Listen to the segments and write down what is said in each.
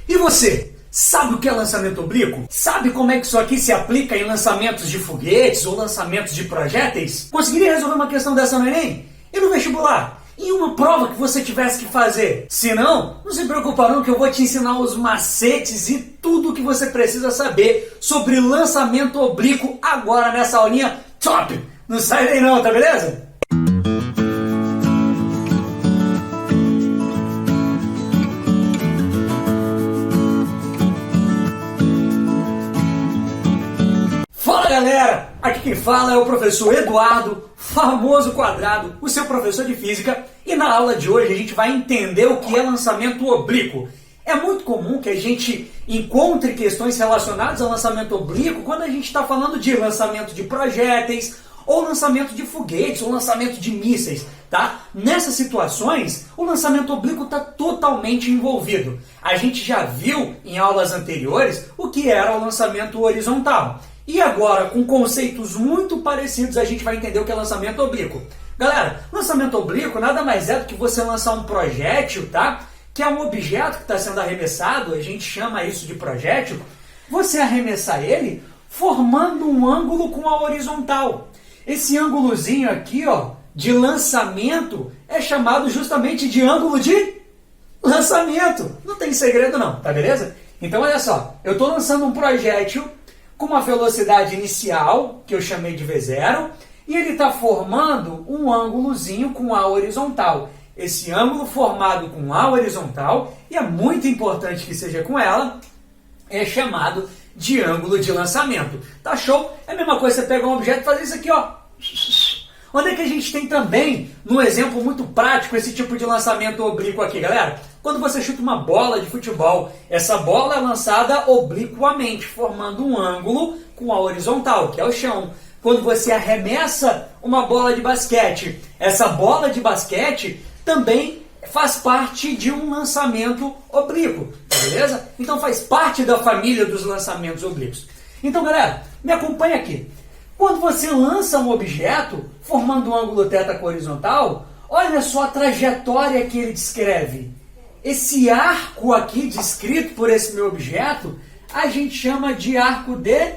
E você, sabe o que é lançamento oblíquo? Sabe como é que isso aqui se aplica em lançamentos de foguetes ou lançamentos de projéteis? Conseguiria resolver uma questão dessa no Enem? E no vestibular? Em uma prova que você tivesse que fazer? Se não, não se preocupa não que eu vou te ensinar os macetes e tudo o que você precisa saber sobre lançamento oblíquo agora nessa aulinha top! Não sai daí não, tá beleza? Fala galera, aqui quem fala é o professor Eduardo, famoso Quadrado, o seu professor de física, e na aula de hoje a gente vai entender o que é lançamento oblíquo. É muito comum que a gente encontre questões relacionadas ao lançamento oblíquo quando a gente está falando de lançamento de projéteis, ou lançamento de foguetes, ou lançamento de mísseis, tá? Nessas situações, o lançamento oblíquo está totalmente envolvido. A gente já viu em aulas anteriores o que era o lançamento horizontal. E agora, com conceitos muito parecidos, a gente vai entender o que é lançamento oblíquo. Galera, lançamento oblíquo nada mais é do que você lançar um projétil, tá? Que é um objeto que está sendo arremessado, a gente chama isso de projétil. Você arremessar ele formando um ângulo com a horizontal. Esse ângulozinho aqui, ó, de lançamento, é chamado justamente de ângulo de lançamento. Não tem segredo não, tá beleza? Então olha só, eu estou lançando um projétil com uma velocidade inicial, que eu chamei de V0, e ele está formando um ângulozinho com A horizontal. Esse ângulo formado com A horizontal, e é muito importante que seja com ela, é chamado de ângulo de lançamento. Tá show? É a mesma coisa você pegar um objeto e fazer isso aqui, ó. Onde é que a gente tem também, num exemplo muito prático, esse tipo de lançamento oblíquo aqui, galera? Quando você chuta uma bola de futebol, essa bola é lançada obliquamente, formando um ângulo com a horizontal, que é o chão. Quando você arremessa uma bola de basquete, essa bola de basquete também faz parte de um lançamento oblíquo, beleza? Então faz parte da família dos lançamentos oblíquos. Então, galera, me acompanha aqui. Quando você lança um objeto, formando um ângulo θ com horizontal, olha só a trajetória que ele descreve. Esse arco aqui, descrito por esse meu objeto, a gente chama de arco de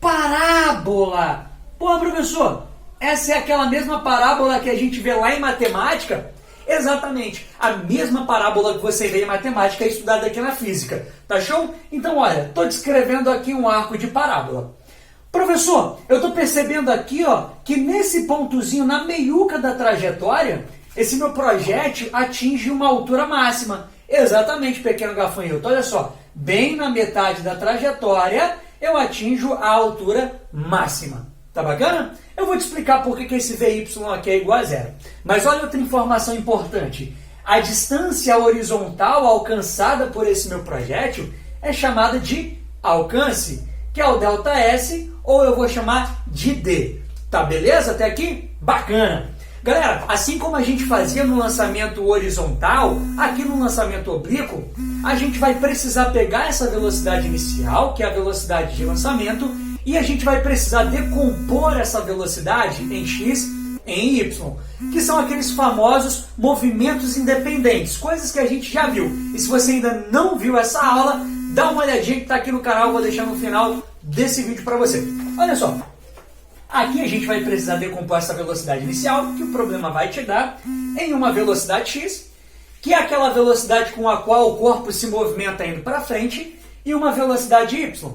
parábola. Pô, professor, essa é aquela mesma parábola que a gente vê lá em matemática? Exatamente, a mesma parábola que você vê em matemática é estudada aqui na física. Tá show? Então, olha, estou descrevendo aqui um arco de parábola. Professor, eu estou percebendo aqui, ó, que nesse pontozinho, na meiuca da trajetória, esse meu projétil atinge uma altura máxima. Exatamente, pequeno gafanhoto. Olha só, bem na metade da trajetória, eu atinjo a altura máxima. Tá bacana? Eu vou te explicar por que esse VY aqui é igual a zero. Mas olha outra informação importante. A distância horizontal alcançada por esse meu projétil é chamada de alcance, que é o ΔS, ou eu vou chamar de D. Tá beleza até aqui? Bacana! Galera, assim como a gente fazia no lançamento horizontal, aqui no lançamento oblíquo, a gente vai precisar pegar essa velocidade inicial, que é a velocidade de lançamento, e a gente vai precisar decompor essa velocidade em x em y, que são aqueles famosos movimentos independentes, coisas que a gente já viu. E se você ainda não viu essa aula, dá uma olhadinha que está aqui no canal, vou deixar no final desse vídeo para você. Olha só, aqui a gente vai precisar decompor essa velocidade inicial, que o problema vai te dar, em uma velocidade x, que é aquela velocidade com a qual o corpo se movimenta indo para frente, e uma velocidade y,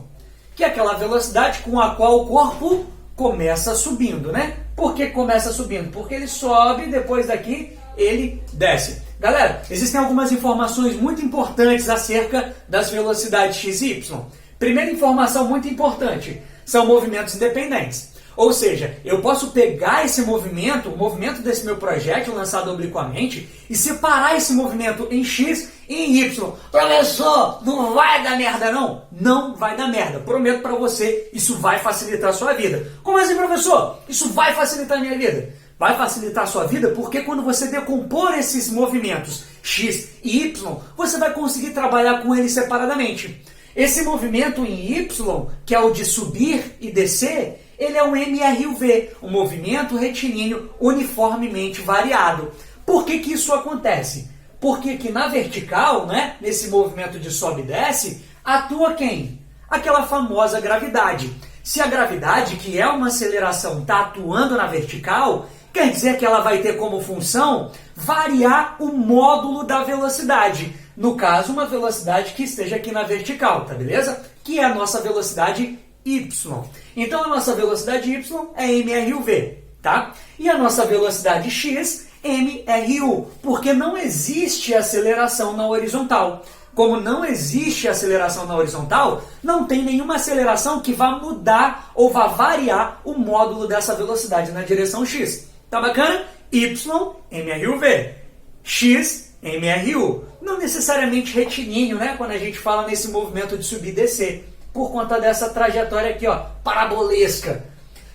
que é aquela velocidade com a qual o corpo começa subindo, né? Por que começa subindo? Porque ele sobe, depois daqui ele desce. Galera, existem algumas informações muito importantes acerca das velocidades x e y. Primeira informação muito importante, são movimentos independentes. Ou seja, eu posso pegar esse movimento, o movimento desse meu projétil lançado obliquamente, e separar esse movimento em x e em y. Professor, não vai dar merda não? Não vai dar merda. Prometo para você, isso vai facilitar a sua vida. Como assim, professor? Isso vai facilitar a minha vida? Vai facilitar a sua vida porque quando você decompor esses movimentos x e y, você vai conseguir trabalhar com eles separadamente. Esse movimento em y, que é o de subir e descer, ele é um MRUV, um movimento retilíneo uniformemente variado. Por que isso acontece? Porque aqui na vertical, né, nesse movimento de sobe e desce, atua quem? Aquela famosa gravidade. Se a gravidade, que é uma aceleração, está atuando na vertical, quer dizer que ela vai ter como função variar o módulo da velocidade. No caso, uma velocidade que esteja aqui na vertical, tá beleza? Que é a nossa velocidade y. Então a nossa velocidade y é mRUV, tá? E a nossa velocidade x, mRU, porque não existe aceleração na horizontal. Como não existe aceleração na horizontal, não tem nenhuma aceleração que vá mudar ou vá variar o módulo dessa velocidade na direção x. Tá bacana? Y, mRUV. X, mRU. Não necessariamente retilíneo, né? Quando a gente fala nesse movimento de subir e descer. Por conta dessa trajetória aqui, ó, parabolesca.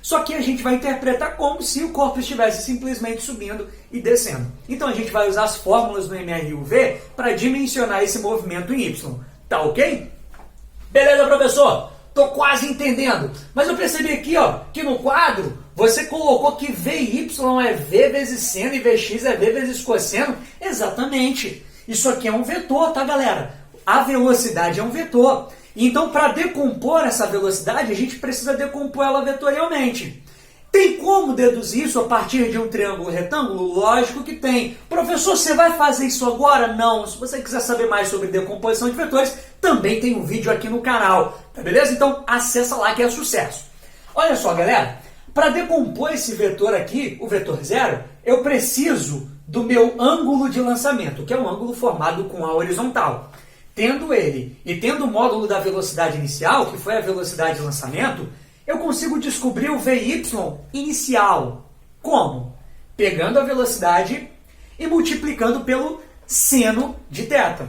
Só que a gente vai interpretar como se o corpo estivesse simplesmente subindo e descendo. Então a gente vai usar as fórmulas do mRUV para dimensionar esse movimento em y. Tá ok? Beleza, professor? Tô quase entendendo. Mas eu percebi aqui, ó, que no quadro você colocou que VY é V vezes seno e Vx é V vezes cosseno. Exatamente. Isso aqui é um vetor, tá, galera? A velocidade é um vetor. Então, para decompor essa velocidade, a gente precisa decompor ela vetorialmente. Tem como deduzir isso a partir de um triângulo retângulo? Lógico que tem. Professor, você vai fazer isso agora? Não. Se você quiser saber mais sobre decomposição de vetores, também tem um vídeo aqui no canal. Tá beleza? Então, acessa lá que é sucesso. Olha só, galera. Para decompor esse vetor aqui, o vetor zero, eu preciso do meu ângulo de lançamento, que é um ângulo formado com a horizontal. Tendo ele e tendo o módulo da velocidade inicial, que foi a velocidade de lançamento, eu consigo descobrir o VY inicial. Como? Pegando a velocidade e multiplicando pelo seno de θ.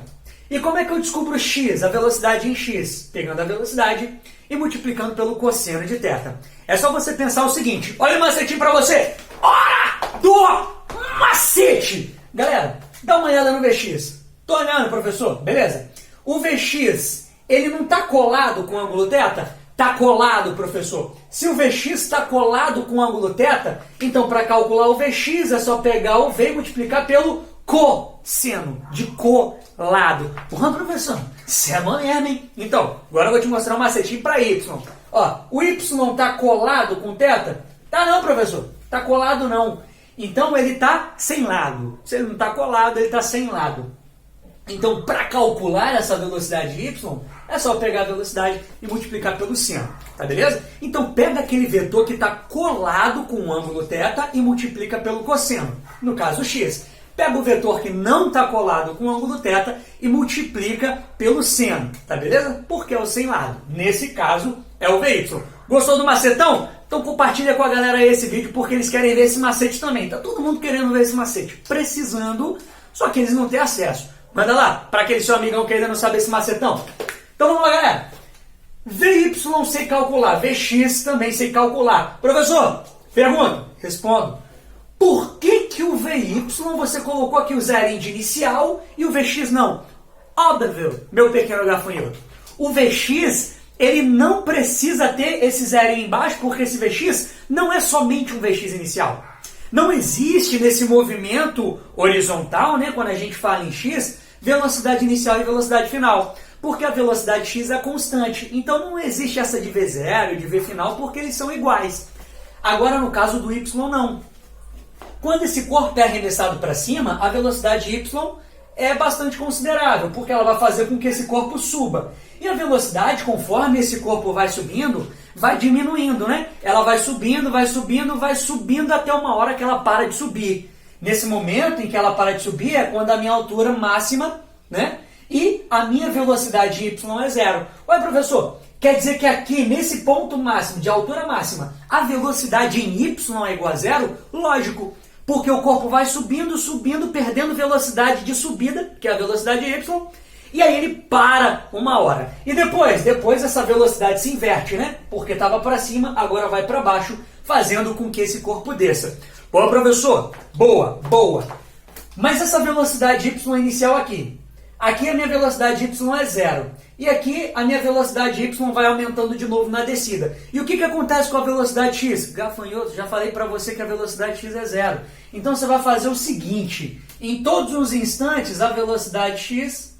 E como é que eu descubro x, a velocidade em x? Pegando a velocidade e multiplicando pelo cosseno de θ. É só você pensar o seguinte, olha o macetinho para você. Hora do macete! Galera, dá uma olhada no Vx. Tô olhando, professor, beleza? O Vx, ele não está colado com o ângulo θ? Está colado, professor. Se o Vx está colado com o ângulo θ, então para calcular o Vx é só pegar o V e multiplicar pelo cosseno, de colado. Porra, professor, você é bom mesmo, hein? Então, agora eu vou te mostrar um macetinho para y. Ó, o y está colado com θ? Tá não, professor. Está colado não. Então ele está sem lado. Se ele não está colado, ele está sem lado. Então, para calcular essa velocidade y, é só pegar a velocidade e multiplicar pelo seno, tá beleza? Então, pega aquele vetor que está colado com o ângulo θ e multiplica pelo cosseno, no caso x. Pega o vetor que não está colado com o ângulo θ e multiplica pelo seno, tá beleza? Porque é o sem lado. Nesse caso, é o VY. Gostou do macetão? Então compartilha com a galera esse vídeo porque eles querem ver esse macete também. Tá todo mundo querendo ver esse macete, precisando, só que eles não têm acesso. Manda lá, para aquele seu amigão querendo saber esse macetão. Então vamos lá, galera. VY sei calcular, Vx também sei calcular. Professor, pergunta, respondo. Por que o VY você colocou aqui o zerinho de inicial e o Vx não? Óbvio, meu pequeno gafanhoto. O Vx, ele não precisa ter esse zerinho embaixo, porque esse Vx não é somente um Vx inicial. Não existe nesse movimento horizontal, né, quando a gente fala em x, velocidade inicial e velocidade final. Porque a velocidade x é constante. Então não existe essa de V0 e de V final, porque eles são iguais. Agora no caso do y não. Quando esse corpo é arremessado para cima, a velocidade y é bastante considerável, porque ela vai fazer com que esse corpo suba. E a velocidade, conforme esse corpo vai subindo, vai diminuindo, né? Ela vai subindo, vai subindo, vai subindo até uma hora que ela para de subir. Nesse momento em que ela para de subir é quando a minha altura máxima, né? E a minha velocidade y é zero. Ué, professor, quer dizer que aqui, nesse ponto máximo, de altura máxima, a velocidade em y é igual a zero? Lógico, porque o corpo vai subindo, subindo, perdendo velocidade de subida, que é a velocidade y, e aí ele para uma hora. E depois essa velocidade se inverte, né? Porque estava para cima, agora vai para baixo, fazendo com que esse corpo desça. Boa, professor. Boa, boa. Mas essa velocidade y inicial aqui. Aqui a minha velocidade y é zero. E aqui a minha velocidade y vai aumentando de novo na descida. E o que acontece com a velocidade x? Gafanhoto, já falei para você que a velocidade x é zero. Então você vai fazer o seguinte. Em todos os instantes, a velocidade x...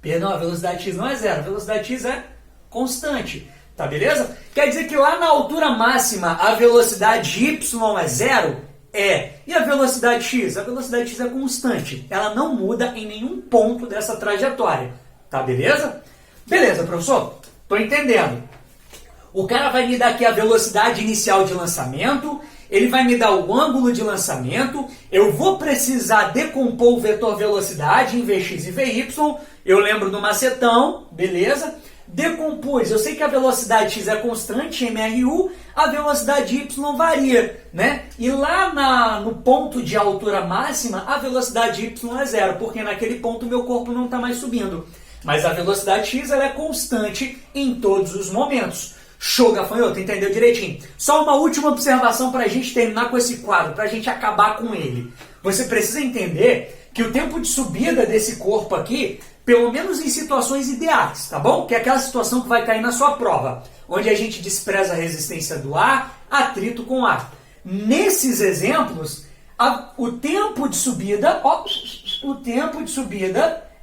Perdão, a velocidade x não é zero, a velocidade x é constante. Tá beleza? Quer dizer que lá na altura máxima a velocidade y é zero? É. E a velocidade x? A velocidade x é constante. Ela não muda em nenhum ponto dessa trajetória. Tá beleza? Beleza, professor? Tô entendendo. O cara vai me dar aqui a velocidade inicial de lançamento, ele vai me dar o ângulo de lançamento, eu vou precisar decompor o vetor velocidade em Vx e Vy, eu lembro do macetão, beleza? Decompus, eu sei que a velocidade x é constante, MRU, a velocidade y varia, né? E lá no ponto de altura máxima, a velocidade y é zero, porque naquele ponto meu corpo não está mais subindo. Mas a velocidade x ela é constante em todos os momentos. Show, gafanhoto, entendeu direitinho? Só uma última observação para a gente terminar com esse quadro, para a gente acabar com ele. Você precisa entender que o tempo de subida desse corpo aqui, pelo menos em situações ideais, tá bom? Que é aquela situação que vai cair na sua prova, onde a gente despreza a resistência do ar, atrito com ar. Nesses exemplos, o tempo de subida,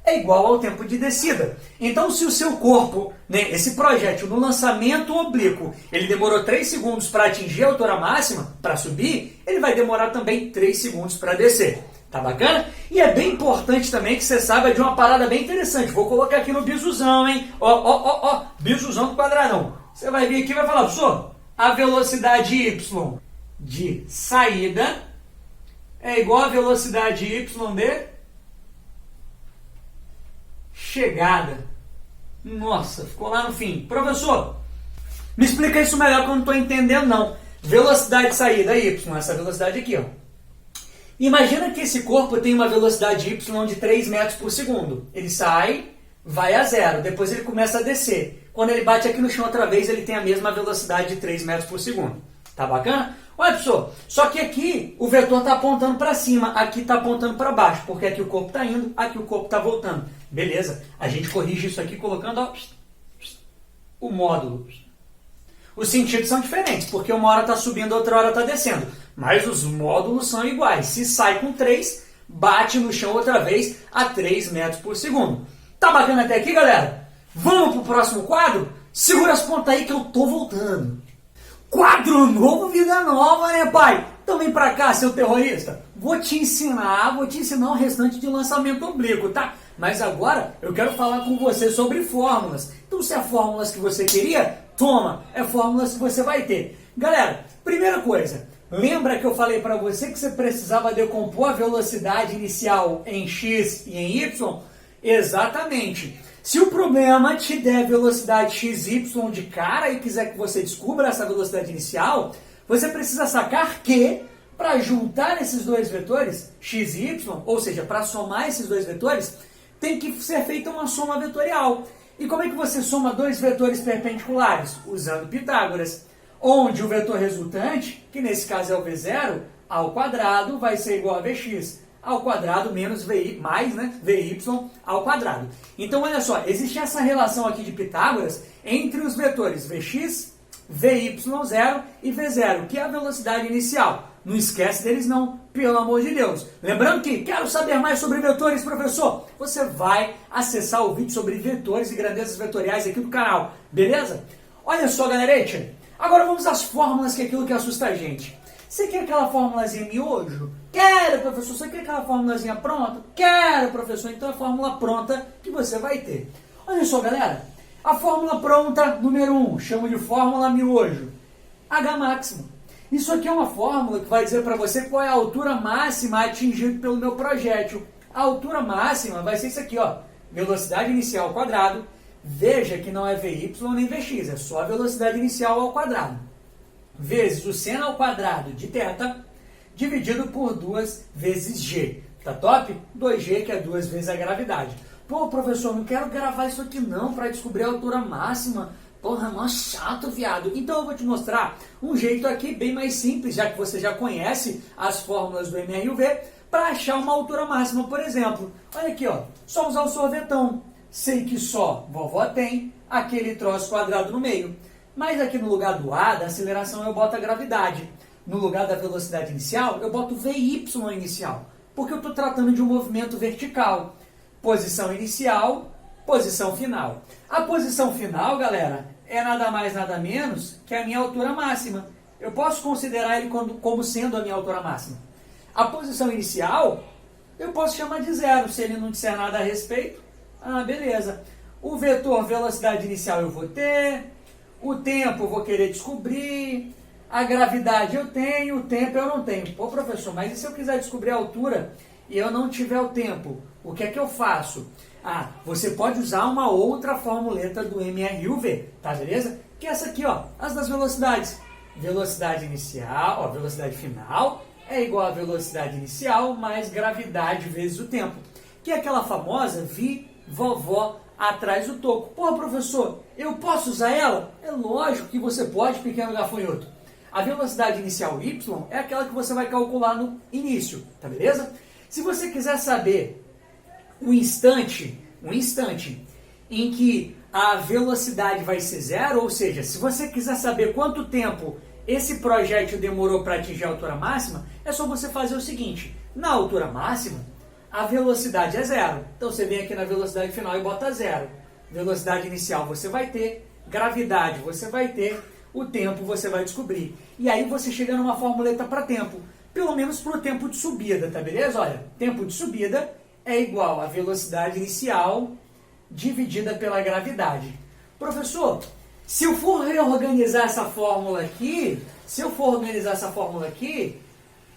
é igual ao tempo de descida. Então, se o seu corpo, né, esse projétil no lançamento oblíquo, ele demorou 3 segundos para atingir a altura máxima, para subir, ele vai demorar também 3 segundos para descer. Tá bacana? E é bem importante também que você saiba de uma parada bem interessante. Vou colocar aqui no bisuzão, hein? Bisuzão do quadradão. Você vai vir aqui e vai falar, professor, a velocidade y de saída é igual a velocidade y de chegada. Nossa, ficou lá no fim. Professor, me explica isso melhor que eu não estou entendendo não. Velocidade de saída, y, essa velocidade aqui, ó. Imagina que esse corpo tem uma velocidade y de 3 metros por segundo. Ele sai, vai a zero, depois ele começa a descer. Quando ele bate aqui no chão outra vez, ele tem a mesma velocidade de 3 metros por segundo. Tá bacana? Olha, professor, só que aqui o vetor está apontando para cima, aqui está apontando para baixo, porque aqui o corpo está indo, aqui o corpo está voltando. Beleza, a gente corrige isso aqui colocando ó, o módulo. Os sentidos são diferentes, porque uma hora está subindo, outra hora está descendo. Mas os módulos são iguais. Se sai com 3, bate no chão outra vez a 3 metros por segundo. Tá bacana até aqui, galera? Vamos pro próximo quadro? Segura as pontas aí que eu tô voltando. Quadro novo, vida nova, né, pai? Então vem pra cá, seu terrorista. Vou te ensinar o restante de lançamento oblíquo, tá? Mas agora eu quero falar com você sobre fórmulas. Então se é fórmulas que você queria, toma, é fórmulas que você vai ter. Galera, primeira coisa, lembra que eu falei para você que você precisava decompor a velocidade inicial em x e em y? Exatamente. Se o problema te der velocidade x, y de cara e quiser que você descubra essa velocidade inicial, você precisa sacar que para juntar esses dois vetores, x e y, ou seja, para somar esses dois vetores, tem que ser feita uma soma vetorial. E como é que você soma dois vetores perpendiculares? Usando Pitágoras, onde o vetor resultante, que nesse caso é o v0, ao quadrado vai ser igual a vx ao quadrado menos vi, mais, né, vy ao quadrado. Então, olha só, existe essa relação aqui de Pitágoras entre os vetores vx, vy0 e v0, que é a velocidade inicial. Não esquece deles não, pelo amor de Deus. Lembrando que, quero saber mais sobre vetores, professor? Você vai acessar o vídeo sobre vetores e grandezas vetoriais aqui do canal, beleza? Olha só, galerete, agora vamos às fórmulas, que é aquilo que assusta a gente. Você quer aquela formulazinha miojo? Quero, professor. Você quer aquela formulazinha pronta? Quero, professor. Então é a fórmula pronta que você vai ter. Olha só, galera. A fórmula pronta, número 1, chamo de fórmula miojo. H máximo. Isso aqui é uma fórmula que vai dizer para você qual é a altura máxima atingida pelo meu projétil. A altura máxima vai ser isso aqui, ó. Velocidade inicial ao quadrado. Veja que não é Vy nem Vx, é só a velocidade inicial ao quadrado. Vezes o seno ao quadrado de θ, dividido por 2 vezes g. Tá top? 2g, que é 2 vezes a gravidade. Pô, professor, não quero gravar isso aqui não, para descobrir a altura máxima. Porra, mó chato, viado. Então eu vou te mostrar um jeito aqui bem mais simples, já que você já conhece as fórmulas do MR e o V, para achar uma altura máxima, por exemplo. Olha aqui, ó. Só usar o sorvetão. Sei que só vovó tem aquele troço quadrado no meio. Mas aqui no lugar do A, da aceleração, eu boto a gravidade. No lugar da velocidade inicial, eu boto Vy inicial. Porque eu estou tratando de um movimento vertical. Posição inicial, posição final. A posição final, galera, é nada mais, nada menos que a minha altura máxima. Eu posso considerar ele como sendo a minha altura máxima. A posição inicial, eu posso chamar de zero, se ele não disser nada a respeito. Ah, beleza. O vetor velocidade inicial eu vou ter, o tempo eu vou querer descobrir, a gravidade eu tenho, o tempo eu não tenho. Pô, professor, mas e se eu quiser descobrir a altura e eu não tiver o tempo? O que é que eu faço? Ah, você pode usar uma outra formuleta do MRUV, tá beleza? Que é essa aqui, ó, as das velocidades. Velocidade inicial, ó, velocidade final é igual a velocidade inicial mais gravidade vezes o tempo. Que é aquela famosa vi vovó atrás do toco. Pô, professor, eu posso usar ela? É lógico que você pode, pequeno gafanhoto. A velocidade inicial y é aquela que você vai calcular no início, tá beleza? Se você quiser saber um instante em que a velocidade vai ser zero, ou seja, se você quiser saber quanto tempo esse projétil demorou para atingir a altura máxima, é só você fazer o seguinte: na altura máxima, a velocidade é zero. Então você vem aqui na velocidade final e bota zero. Velocidade inicial você vai ter, gravidade você vai ter, o tempo você vai descobrir. E aí você chega numa formuleta para tempo, pelo menos para o tempo de subida, tá beleza? Olha, tempo de subida é igual a velocidade inicial dividida pela gravidade. Professor, se eu for reorganizar essa fórmula aqui,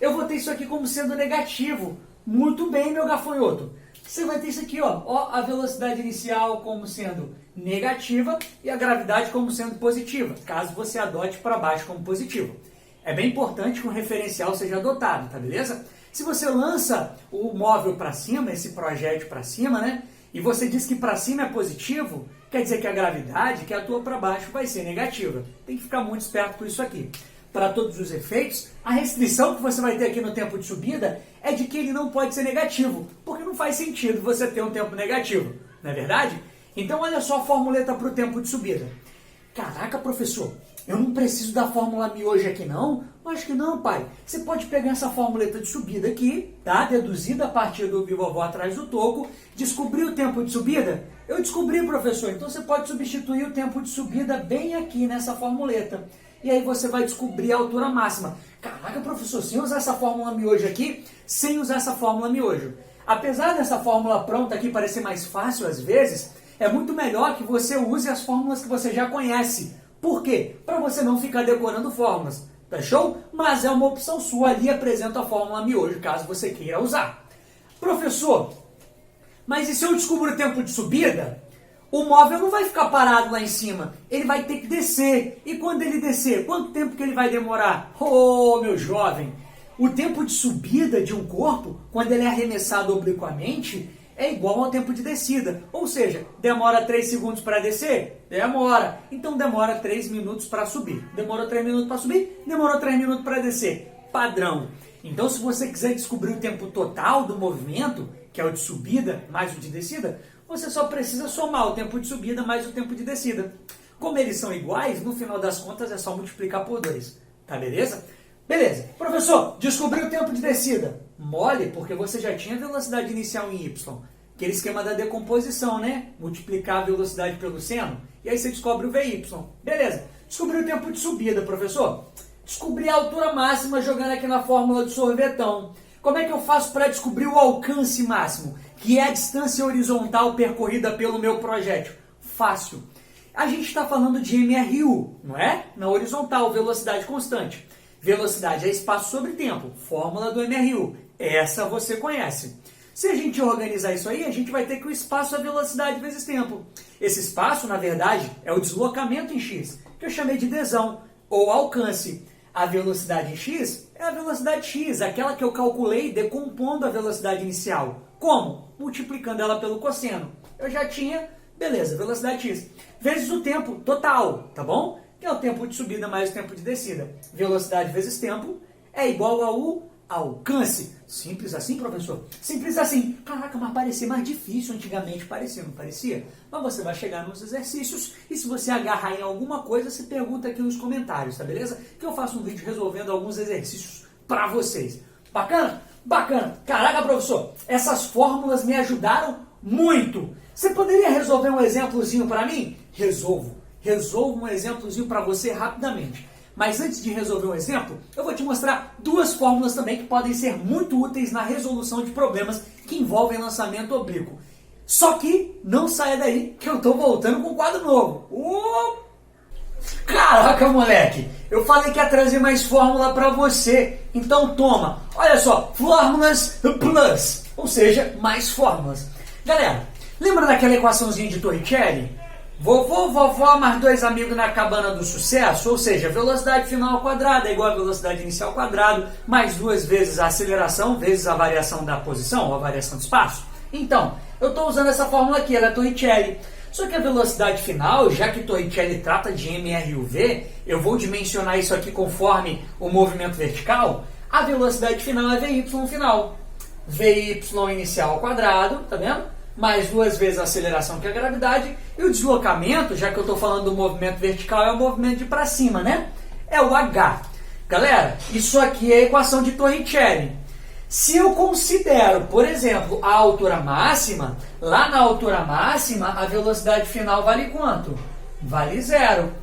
eu vou ter isso aqui como sendo negativo. Muito bem, meu gafanhoto. Você vai ter isso aqui, ó, a velocidade inicial como sendo negativa e a gravidade como sendo positiva, caso você adote para baixo como positivo. É bem importante que o referencial seja adotado, tá beleza? Se você lança o móvel para cima, esse projétil para cima, né? E você diz que para cima é positivo, quer dizer que a gravidade que atua para baixo vai ser negativa. Tem que ficar muito esperto com isso aqui. Para todos os efeitos, a restrição que você vai ter aqui no tempo de subida é de que ele não pode ser negativo, porque não faz sentido você ter um tempo negativo, não é verdade? Então olha só a formuleta para o tempo de subida. Caraca, professor, eu não preciso da fórmula miojo aqui não? Acho que não, pai. Você pode pegar essa formuleta de subida aqui, tá? Deduzida a partir do vovó atrás do toco, descobrir o tempo de subida? Eu descobri, professor, então você pode substituir o tempo de subida bem aqui nessa formuleta. E aí você vai descobrir a altura máxima. Caraca, professor, sem usar essa fórmula miojo aqui, sem usar essa fórmula miojo. Apesar dessa fórmula pronta aqui parecer mais fácil às vezes, é muito melhor que você use as fórmulas que você já conhece. Por quê? Para você não ficar decorando fórmulas. Tá show? Mas é uma opção sua, ali apresenta a fórmula miojo, caso você queira usar. Professor, mas e se eu descubro o tempo de subida? O móvel não vai ficar parado lá em cima, ele vai ter que descer. E quando ele descer, quanto tempo que ele vai demorar? Oh, meu jovem, o tempo de subida de um corpo, quando ele é arremessado obliquamente, é igual ao tempo de descida. Ou seja, demora 3 segundos para descer? Demora. Então demora 3 minutos para subir. Demorou 3 minutos para subir? Demorou 3 minutos para descer. Padrão. Então, se você quiser descobrir o tempo total do movimento, que é o de subida mais o de descida, você só precisa somar o tempo de subida mais o tempo de descida. Como eles são iguais, no final das contas é só multiplicar por 2. Tá beleza? Beleza. Professor, descobriu o tempo de descida. Mole, porque você já tinha velocidade inicial em y. Aquele esquema da decomposição, né? Multiplicar a velocidade pelo seno. E aí você descobre o VY. Beleza. Descobriu o tempo de subida, professor. Descobri a altura máxima jogando aqui na fórmula de sorvetão. Como é que eu faço para descobrir o alcance máximo? Que é a distância horizontal percorrida pelo meu projétil. Fácil. A gente está falando de MRU, não é? Na horizontal, velocidade constante. Velocidade é espaço sobre tempo. Fórmula do MRU. Essa você conhece. Se a gente organizar isso aí, a gente vai ter que o espaço é velocidade vezes tempo. Esse espaço, na verdade, é o deslocamento em x, que eu chamei de desão, ou alcance. A velocidade em x é a velocidade x, aquela que eu calculei decompondo a velocidade inicial. Como? Multiplicando ela pelo cosseno. Eu já tinha, beleza, velocidade x. Vezes o tempo total, tá bom? Que é o tempo de subida mais o tempo de descida. Velocidade vezes tempo é igual ao alcance. Simples assim, professor? Simples assim. Caraca, mas parecia mais difícil antigamente. Parecia, não parecia? Mas você vai chegar nos exercícios e se você agarrar em alguma coisa, você pergunta aqui nos comentários, tá beleza? Que eu faço um vídeo resolvendo alguns exercícios para vocês. Bacana? Bacana. Caraca, professor, essas fórmulas me ajudaram muito. Você poderia resolver um exemplozinho para mim? Resolvo um exemplozinho para você rapidamente. Mas antes de resolver um exemplo, eu vou te mostrar duas fórmulas também que podem ser muito úteis na resolução de problemas que envolvem lançamento oblíquo. Só que não saia daí que eu estou voltando com um quadro novo. Caraca, moleque! Eu falei que ia trazer mais fórmula para você. Então toma, olha só, fórmulas plus, ou seja, mais fórmulas. Galera, lembra daquela equaçãozinha de Torricelli? Vovô, vovó, mais dois amigos na cabana do sucesso, ou seja, velocidade final ao quadrado é igual a velocidade inicial ao quadrado, mais duas vezes a aceleração, vezes a variação da posição, ou a variação do espaço. Então, eu estou usando essa fórmula aqui, ela é Torricelli. Só que a velocidade final, já que Torricelli trata de mr e v, eu vou dimensionar isso aqui conforme o movimento vertical, a velocidade final é vy final. Vy inicial ao quadrado, tá vendo? Mais duas vezes a aceleração, que é a gravidade, e o deslocamento, já que eu estou falando do movimento vertical, é o movimento de para cima, né? É o h. Galera, isso aqui é a equação de Torricelli. Se eu considero, por exemplo, a altura máxima, lá na altura máxima, a velocidade final vale quanto? Vale zero.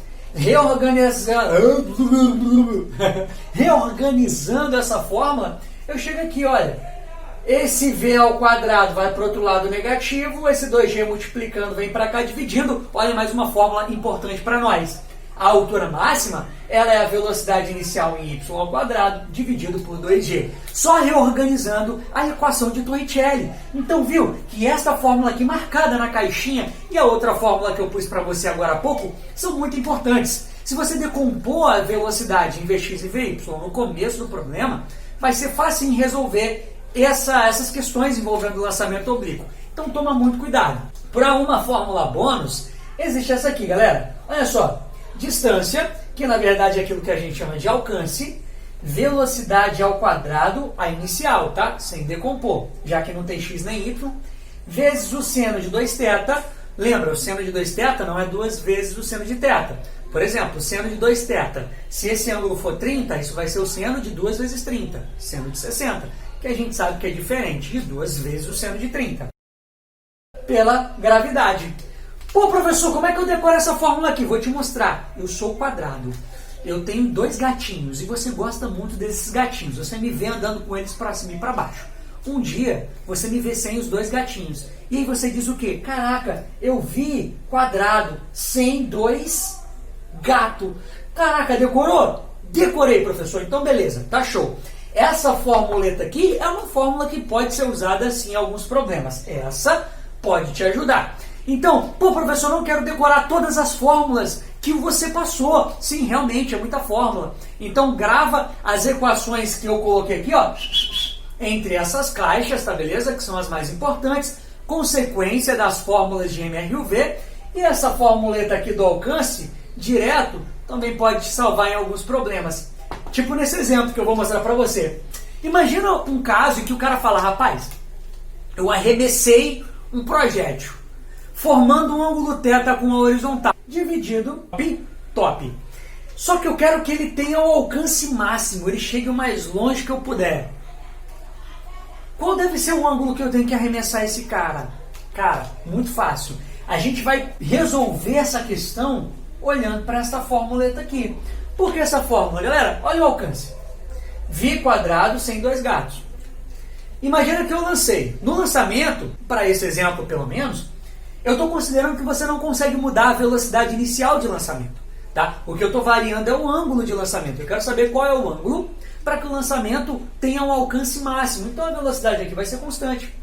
Reorganizando essa fórmula, eu chego aqui, olha. Esse v ao quadrado vai para o outro lado negativo, esse 2g multiplicando vem para cá dividindo. Olha mais uma fórmula importante para nós. A altura máxima, ela é a velocidade inicial em y ao quadrado dividido por 2g. Só reorganizando a equação de Torricelli. Então viu que esta fórmula aqui marcada na caixinha e a outra fórmula que eu pus para você agora há pouco são muito importantes. Se você decompor a velocidade em vx e vy no começo do problema, vai ser fácil em resolver essas questões envolvendo o lançamento oblíquo. Então toma muito cuidado. Para uma fórmula bônus, existe essa aqui, galera. Olha só, distância, que na verdade é aquilo que a gente chama de alcance, velocidade ao quadrado, a inicial, tá? Sem decompor, já que não tem x nem y, vezes o seno de 2θ. Lembra, o seno de 2θ não é duas vezes o seno de θ. Por exemplo, o seno de 2θ, se esse ângulo for 30, isso vai ser o seno de 2 vezes 30, seno de 60. Que a gente sabe que é diferente de duas vezes o seno de 30. Pela gravidade. Pô, professor, como é que eu decoro essa fórmula aqui? Vou te mostrar. Eu sou quadrado. Eu tenho dois gatinhos e você gosta muito desses gatinhos. Você me vê andando com eles para cima e para baixo. Um dia, você me vê sem os dois gatinhos. E aí você diz o quê? Caraca, eu vi quadrado sem dois gatos. Caraca, decorou? Decorei, professor. Então, beleza. Tá show. Essa formuleta aqui é uma fórmula que pode ser usada sim em alguns problemas. Essa pode te ajudar. Então, pô, professor, não quero decorar todas as fórmulas que você passou. Sim, realmente, é muita fórmula. Então, grava as equações que eu coloquei aqui, ó, entre essas caixas, tá beleza? Que são as mais importantes. Consequência das fórmulas de mr e v. E essa formuleta aqui do alcance, direto, também pode te salvar em alguns problemas. Tipo nesse exemplo que eu vou mostrar para você. Imagina um caso em que o cara fala, rapaz, eu arremessei um projétil, formando um ângulo θ com a horizontal, dividido top. Só que eu quero que ele tenha o alcance máximo, ele chegue o mais longe que eu puder. Qual deve ser o ângulo que eu tenho que arremessar esse cara? Cara, muito fácil. A gente vai resolver essa questão olhando para essa formuleta aqui. Por que essa fórmula, galera? Olha o alcance. V quadrado sem dois gatos. Imagina que eu lancei. No lançamento, para esse exemplo pelo menos, eu estou considerando que você não consegue mudar a velocidade inicial de lançamento. Tá? O que eu estou variando é o ângulo de lançamento. Eu quero saber qual é o ângulo para que o lançamento tenha um alcance máximo. Então a velocidade aqui vai ser constante.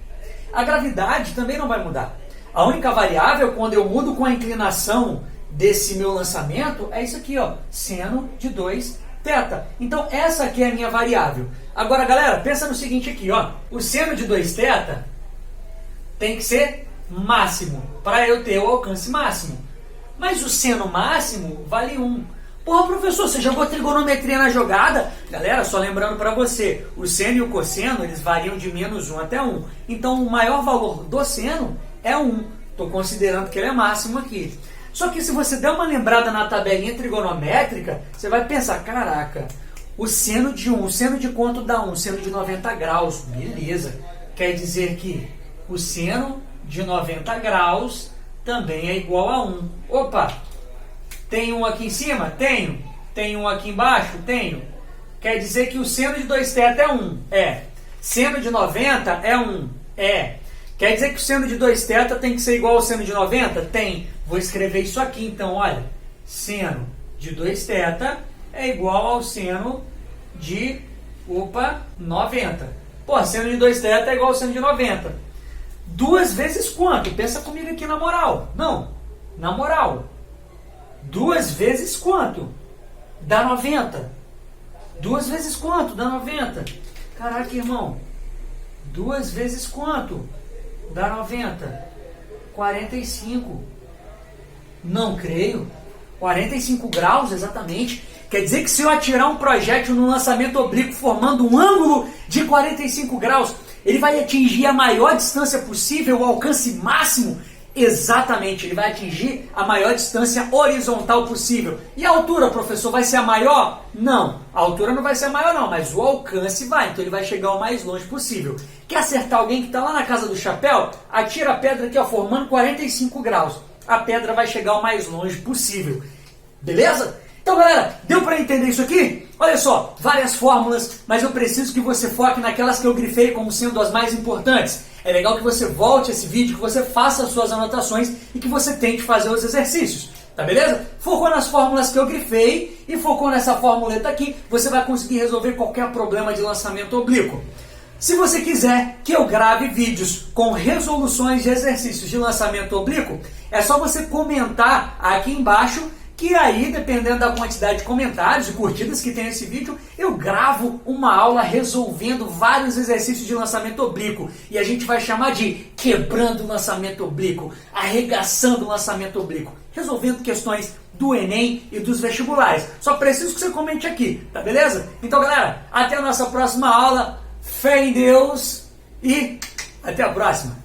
A gravidade também não vai mudar. A única variável, quando eu mudo com a inclinação desse meu lançamento, é isso aqui, ó, seno de 2θ. Então essa aqui é a minha variável. Agora, galera, pensa no seguinte aqui, ó, o seno de 2θ tem que ser máximo para eu ter o alcance máximo. Mas o seno máximo vale 1. Porra, professor, você jogou trigonometria na jogada? Galera, só lembrando para você, o seno e o cosseno, eles variam de -1 até 1. Então, o maior valor do seno é 1. Estou considerando que ele é máximo aqui. Só que se você der uma lembrada na tabelinha trigonométrica, você vai pensar, caraca, O seno de 1, o seno de quanto dá 1? Seno de 90 graus. Beleza. Quer dizer que o seno de 90 graus também é igual a 1. Opa! Tem um aqui em cima? Tenho. Tem um aqui embaixo? Tenho. Quer dizer que o seno de 2θ é 1? É. Seno de 90 é 1? É. Quer dizer que o seno de 2θ tem que ser igual ao seno de 90? Tem. Vou escrever isso aqui então, olha. Seno de 2θ é igual ao seno de 90. Pô, seno de 2θ é igual ao seno de 90. 2 vezes quanto? Pensa comigo aqui na moral. Não, na moral. 2 vezes quanto? Dá 90. 2 vezes quanto? Dá 90. Caraca, irmão. 2 vezes quanto? Dá 90. 45. Não creio. 45 graus, exatamente. Quer dizer que se eu atirar um projétil no lançamento oblíquo formando um ângulo de 45 graus, ele vai atingir a maior distância possível, o alcance máximo? Exatamente, ele vai atingir a maior distância horizontal possível. E a altura, professor, vai ser a maior? Não, a altura não vai ser a maior não, mas o alcance vai, então ele vai chegar o mais longe possível. Quer acertar alguém que está lá na casa do chapéu? Atira a pedra aqui, ó, formando 45 graus. A pedra vai chegar o mais longe possível. Beleza? Então, galera, deu para entender isso aqui? Olha só, várias fórmulas, mas eu preciso que você foque naquelas que eu grifei como sendo as mais importantes. É legal que você volte esse vídeo, que você faça as suas anotações e que você tente fazer os exercícios. Tá beleza? Focou nas fórmulas que eu grifei e focou nessa formuleta aqui, você vai conseguir resolver qualquer problema de lançamento oblíquo. Se você quiser que eu grave vídeos com resoluções de exercícios de lançamento oblíquo, é só você comentar aqui embaixo, que aí, dependendo da quantidade de comentários e curtidas que tem esse vídeo, eu gravo uma aula resolvendo vários exercícios de lançamento oblíquo. E a gente vai chamar de quebrando o lançamento oblíquo, arregaçando o lançamento oblíquo, resolvendo questões do Enem e dos vestibulares. Só preciso que você comente aqui, tá beleza? Então, galera, até a nossa próxima aula. Fé em Deus e até a próxima.